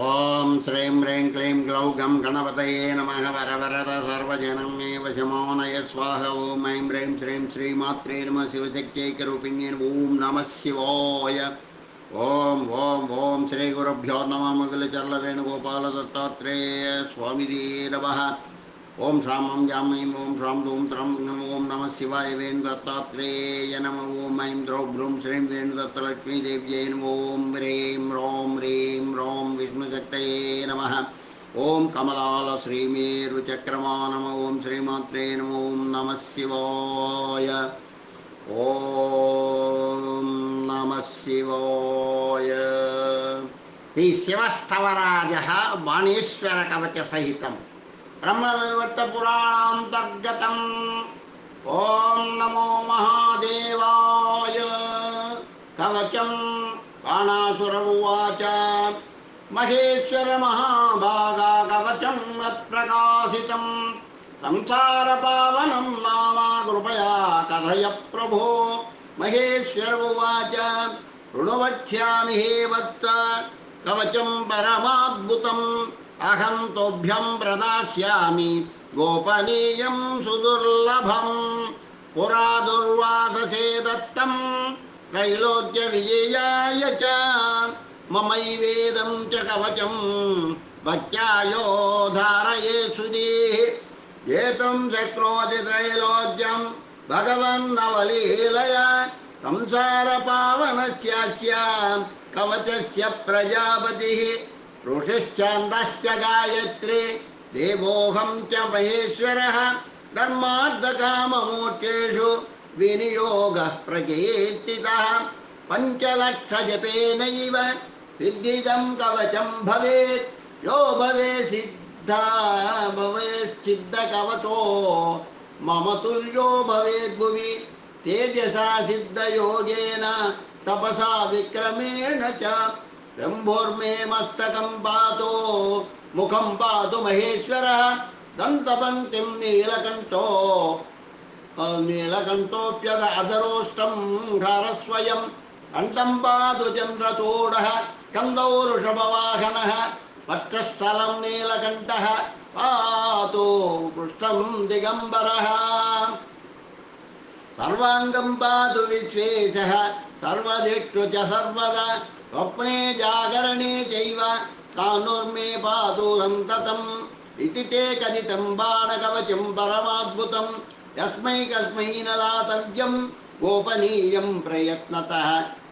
ओं श्रीं ह्रीं क्लीं ग्लौं गं गणपतये नमः वरवरद सर्वजनं मे वशमानय स्वाहा ॐ ऐं ह्रीं श्रीं श्रीमात्रे नमः शिवशक्त्यैकरूपिण्ये ॐ नमः शिवाय ओं ओं ओं श्रीगुरुभ्यो नमः मुकुलचर्लवेणुगोपालदत्तात्रेय स्वामिने नमः ओं शां ॐ जां ऐं ॐ शां धूं त्रं ॐ नमः शिवाय वेणुदत्तात्रेय नमः ॐ ऐं द्रौं भ्रूं श्रीं वेणुदत्तलक्ष्मीदेव्यै नमः ॐ ह्रीं ह्रीं ह्रौं विष्णुशक्तये नमः ओं कमलाल श्रीमेरुचक्रमा नमः ॐ श्रीमात्रे नमः ॐ नमः शिवाय ओं नमः शिवाय श्री शिवस्तवराजः बाणेश्वरकवचसहितं ब्रह्मवैवर्तपुराणान्तर्गतम् ओं नमो महादेवाय कवचं बाणासुर उवाच महेश्वर महाभागा कवचं मत्प्रकाशितं संसारपावनं नाम कृपया कथय प्रभो महेश्वर उवाच ऋणवक्ष्यामि हे वत्स कवचं परमाद्भुतम् अहं तोभ्यं प्रदास्यामि गोपनीयं सुदुर्लभं पुरा दुर्वाससे दत्तं त्रैलोक्यविजयाय च ममैवेदं च कवचं भक्त्यायो धारये सुधीः जेतुं शक्नोति त्रैलोक्यं भगवन्नवलीलया संसारपावनस्यास्य कवचस्य प्रजापतिः ऋषिश्चान्दश्च गायत्री देवोऽहं च महेश्वरः धर्मार्थकाममोक्षेषु विनियोगः प्रकीर्तितः पञ्चलक्षजपेनैव सिद्धिदं कवचं भवेत् यो भवेत् सिद्धकवचो मम तुल्यो भवेत् भुवि तेजसा सिद्धयोगेन तपसा विक्रमेण च शम्भुर्मे मस्तकं पातु मुखं पातु महेश्वरः दन्तपङ्क्तिं नीलकण्ठोऽप्यद अधरोष्टं घरस्वयं कण्ठं पातु चन्द्रचूडः कन्दौ वृषभवाहनः पट्टस्थलं नीलकण्ठः पातु पृष्ठं दिगम्बरः सर्वाङ्गं पातु विश्वेशः सर्वदिक्षु च सर्वदा स्वप्ने जागरणे चैव कानुर्मे पातु सन्ततम् इति ते कथितं बाणकवचं परमाद्भुतं यस्मै कस्मै न दातव्यं गोपनीयं प्रयत्नतः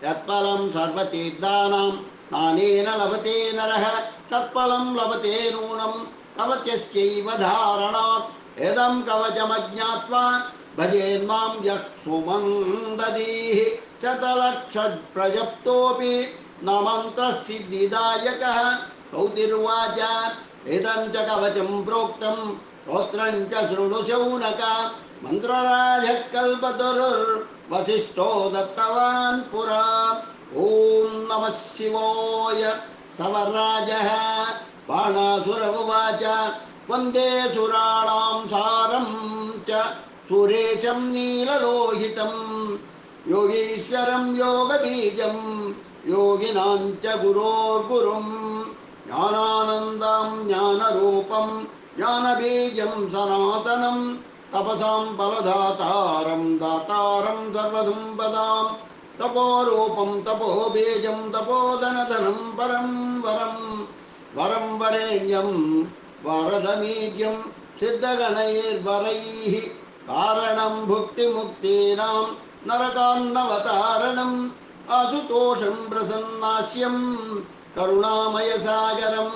यत्फलं सर्वतीर्थानां नानेन लभते नरः तत्फलं लभते नूनं कवचस्यैव धारणात् इदं कवचमज्ञात्वा भजेन्मां यः सुमन्ददीः शतलक्षप्रजप्तोऽपि न मन्त्रसिद्धिदायकः कौतिर्वाच इदं च कवचं प्रोक्तं स्तोत्रं च शृणु शौनक मन्त्रराजः कल्पतरुर्वसिष्ठो दत्तवान् पुरा ॐ नमः शिवाय सवराजः बाणासुर उवाच वन्दे सुराणां सारं च सुरेशं नीललोहितं योगीश्वरं योगबीजं योगिनां च गुरोर्गुरुं ज्ञानानन्दं ज्ञानरूपं ज्ञानबीजं सनातनं तपसां फलदातारं दातारं सर्वसम्पदां तपोरूपं तपोबीजं तपोधनधनं परं वरं वरेण्यं वरदमीड्यं सिद्धगणैर्वरैः कारणं भुक्तिमुक्तीनां नरकान्नवतारणम् आशुतोषं प्रसन्नास्यं करुणामयसागरं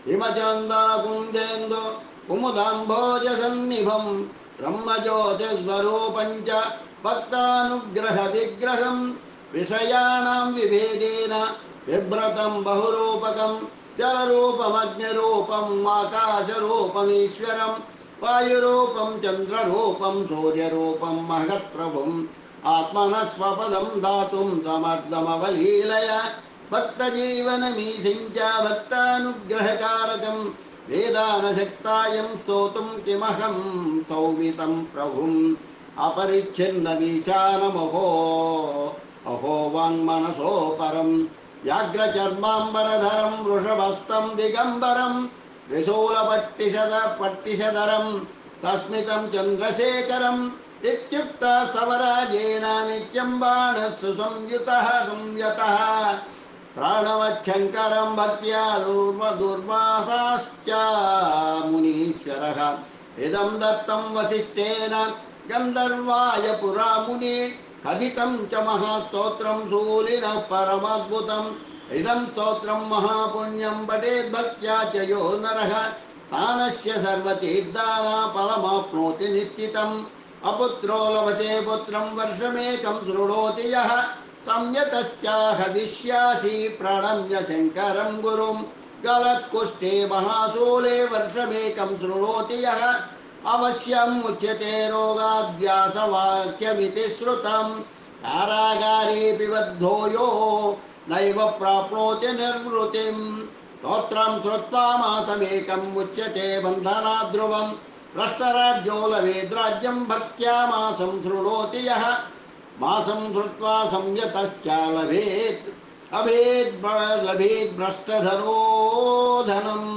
हिमचन्दनकुन्देन्दु कुमुदाम्भोजसन्निभं ब्रह्मज्योतिस्वरूपं च भक्तानुग्रहविग्रहं विषयाणां विभेदेन बिभ्रतं बहुरूपकं जलरूपमग्निरूपम् आकाशरूपमीश्वरं वायुरूपं चन्द्ररूपं सूर्यरूपं महत्प्रभुम् आत्मनः स्वपदं दातुं समर्थमवलीलय भक्तजीवनमीशिञ्च भक्तानुग्रहकारकं वेदानशक्तायं स्तोतुं किमहं सौमितं प्रभुम् अपरिच्छिन्नमीशानमहो अहो वाङ्मनसो परं व्याघ्रचर्माम्बरधरं वृषभस्तं दिगम्बरं त्रिशूलपट्टिशधरं तस्मितं चन्द्रशेखरम् इत्युक्ता स्तवराजेन नित्यं बाणः सुसंयुतः संयतः प्राणवच्छङ्करं भक्त्या दुर्वासाश्च मुनीश्वरः इदं दत्तं वसिष्ठेन गन्धर्वाय पुरा मुने कथितं च महास्तोत्रं शूलिनः परमाद्भुतम् इदं स्तोत्रं महापुण्यं पठेद्भक्त्या च यो नरः स्थानस्य सर्वतीर्थानां फलमाप्नोति निश्चितम् अपुत्रो लभते पुत्रं वर्षमेकं शृणोति यः संयतश्चाहविष्यासि प्रणम्य शङ्करं गुरुं गलत्कुष्ठे महाशूले वर्षमेकं शृणोति यः अवश्यम् उच्यते रोगाद्व्यासवाक्यमिति श्रुतं कारागारेऽपि बद्धो यो नैव प्राप्नोति निर्वृतिं स्तोत्रं श्रुत्वा मासमेकम् उच्यते बन्धनाद्ध्रुवम् भ्रष्टराज्यो लभेद्राज्यं भक्त्या मासं शृणोति यः मासं श्रुत्वा संयतश्च लभेत् भ्रष्टधरो धनम्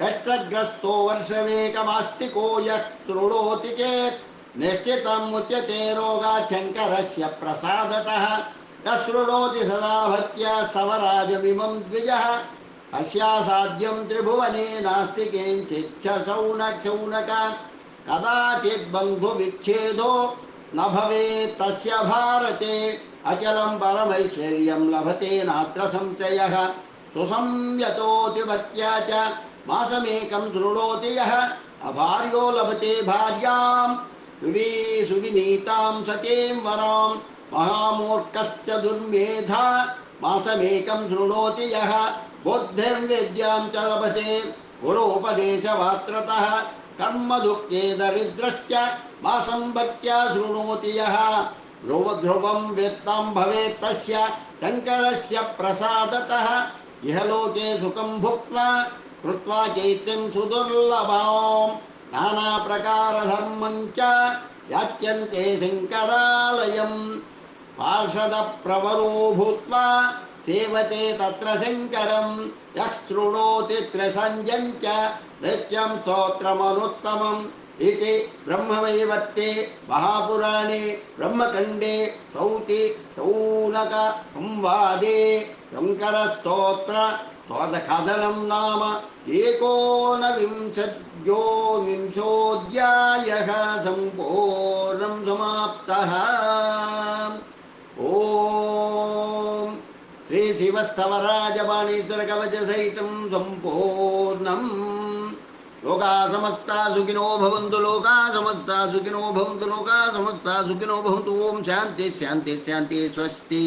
कष्टग्रस्तो वर्षमेकमास्तिको यः शृणोति चेत् निश्चितम् उच्यते रोगात् शङ्करस्य प्रसादतः यः शृणोति सदा भक्त्या स्तवराजमिमं द्विजः अस्यासाध्यं त्रिभुवने नास्ति किञ्चित् शौनक कदाचित् बन्धुविच्छेदो न भवेत् तस्य भारते अचलं परमैश्वर्यं लभते नात्र संशयः सुसंयतोति भक्त्या च मासमेकं शृणोति यः अभार्यो लभते भार्यां सुविनीतां सतीं वरां महामूर्खश्च दुर्मेधा मासमेकं शृणोति यः बुद्धिं विद्यां च लभते गुरोपदेशवात्रतः कर्मदुःखे दरिद्रश्च मासं भक्त्या शृणोति यः ध्रुवं वित्तं भवेत् तस्य शङ्करस्य प्रसादतः इहलोके सुखं भुक्त्वा कृत्वा चैत्यं सुदुर्लभं नानाप्रकारधर्मं च याच्यन्ते शङ्करालयं पार्षदप्रवरो भूत्वा सेवते तत्र शङ्करं यः शृणोति त्रिसन्ध्यं च नित्यं स्तोत्रमनुत्तमम् इति ब्रह्मवैवर्ते महापुराणे ब्रह्मखण्डे शौनक संवादे शङ्करस्तोत्र कथनं नाम एकोनविंशोऽध्यायः सम्पूर्णं समाप्तः। ॐ श्रीशिवस्तवराजबाणेश्वरकवचसहितं सम्पूर्णम्। लोकाः समस्ताः सुखिनो भवन्तु, लोकाः समस्ताः सुखिनो भवन्तु, लोकाः समस्ताः सुखिनो भवन्तु। ओम शांति शांति शांति। स्वस्ति।